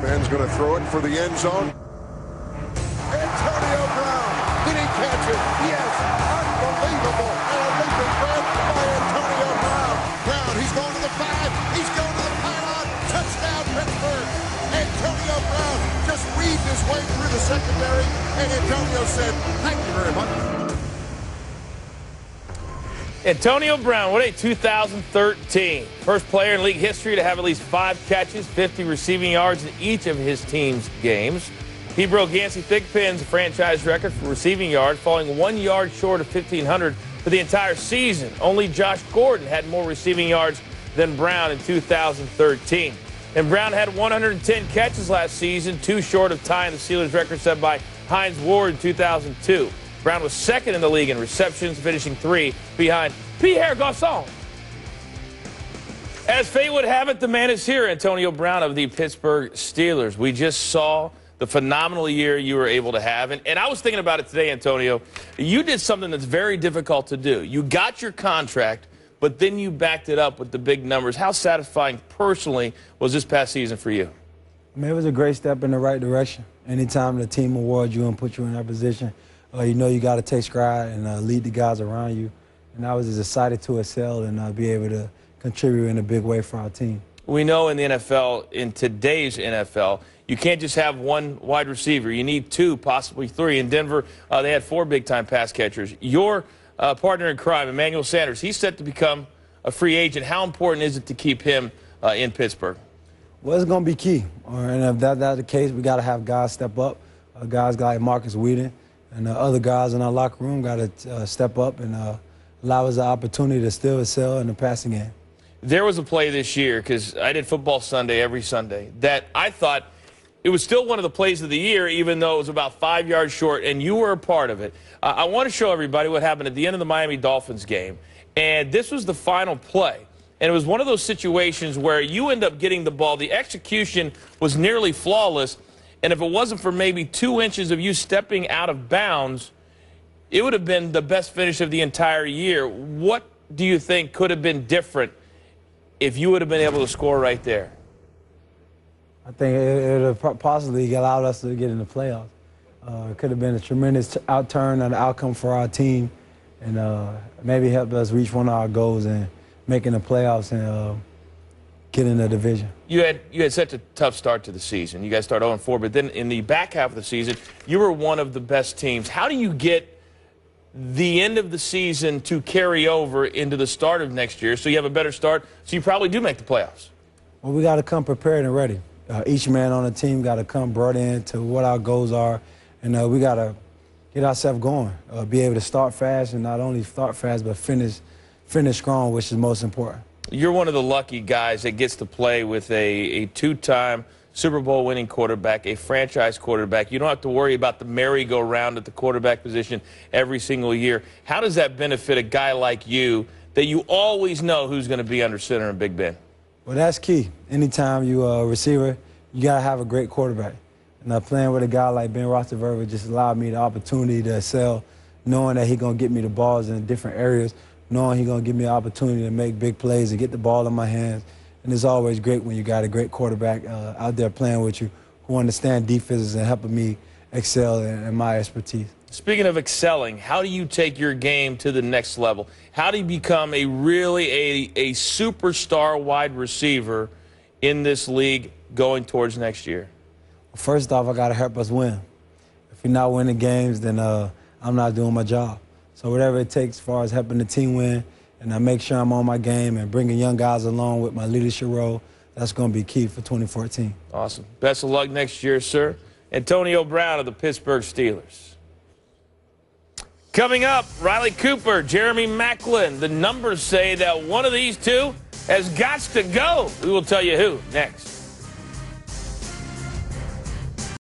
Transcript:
Ben's going to throw it for the end zone. Antonio Brown. Did he catch it? Yes. Unbelievable. And a leaping grab by Antonio Brown. Brown, he's going to the 5. He's going to the pylon. Touchdown, Pittsburgh. Antonio Brown just weaved his way through the secondary, and Antonio said, thank you very much. Antonio Brown, what a 2013. First player in league history to have at least 5 catches, 50 receiving yards in each of his team's games. He broke Yancey Thigpen's franchise record for receiving yards, falling 1 yard short of 1,500 for the entire season. Only Josh Gordon had more receiving yards than Brown in 2013. And Brown had 110 catches last season, 2 short of tying the Steelers record set by Hines Ward in 2002. Brown was second in the league in receptions, finishing 3 behind Pierre Garçon. As fate would have it, the man is here, Antonio Brown of the Pittsburgh Steelers. We just saw the phenomenal year you were able to have. And I was thinking about it today, Antonio. You did something that's very difficult to do. You got your contract, but then you backed it up with the big numbers. How satisfying personally was this past season for you? I mean, it was a great step in the right direction. Anytime the team awards you and puts you in that position, you know you got to take stride and lead the guys around you. And I was just excited to excel and be able to contribute in a big way for our team. We know in the NFL, in today's NFL, you can't just have one wide receiver. You need 2, possibly 3. In Denver, they had 4 big-time pass catchers. Your partner in crime, Emmanuel Sanders, he's set to become a free agent. How important is it to keep him in Pittsburgh? Well, it's going to be key. And if that's the case, we got to have guys step up. Guys like Marcus Whedon and other guys in our locker room got to step up and allow us the opportunity to still excel in the passing game. There was a play this year, because I did Football Sunday every Sunday, that I thought it was still one of the plays of the year, even though it was about 5 yards short, and you were a part of it. I want to show everybody what happened at the end of the Miami Dolphins game. And this was the final play. And it was one of those situations where you end up getting the ball. The execution was nearly flawless. And if it wasn't for maybe 2 inches of you stepping out of bounds, it would have been the best finish of the entire year. What do you think could have been different if you would have been able to score right there? I think it would have possibly allowed us to get in the playoffs. It could have been a tremendous outturn and outcome for our team, and maybe helped us reach one of our goals and making the playoffs and get in the division. You had such a tough start to the season. You guys start 0-4, but then in the back half of the season, you were one of the best teams. How do you get the end of the season to carry over into the start of next year so you have a better start, so you probably do make the playoffs? Well, we got to come prepared and ready. Each man on the team got to come brought in to what our goals are, and we got to get ourselves going, be able to start fast, and not only start fast, but finish strong, which is most important. You're one of the lucky guys that gets to play with a 2-time Super Bowl winning quarterback, a franchise quarterback. You don't have to worry about the merry-go-round at the quarterback position every single year. How does that benefit a guy like you that you always know who's going to be under center in Big Ben? Well, that's key. Anytime you're a receiver, you got to have a great quarterback. And playing with a guy like Ben Roethlisberger just allowed me the opportunity to excel, knowing that he's going to get me the balls in different areas, knowing he's going to give me the opportunity to make big plays and get the ball in my hands. And it's always great when you got a great quarterback out there playing with you who understand defenses and helping me excel in my expertise. Speaking of excelling, how do you take your game to the next level? How do you become a superstar wide receiver in this league going towards next year? First off, I got to help us win. If we're not winning games, then I'm not doing my job. So whatever it takes as far as helping the team win, and I make sure I'm on my game and bringing young guys along with my leadership role, that's going to be key for 2014. Awesome. Best of luck next year, sir. Antonio Brown of the Pittsburgh Steelers. Coming up, Riley Cooper, Jeremy Maclin. The numbers say that one of these two has got to go. We will tell you who next.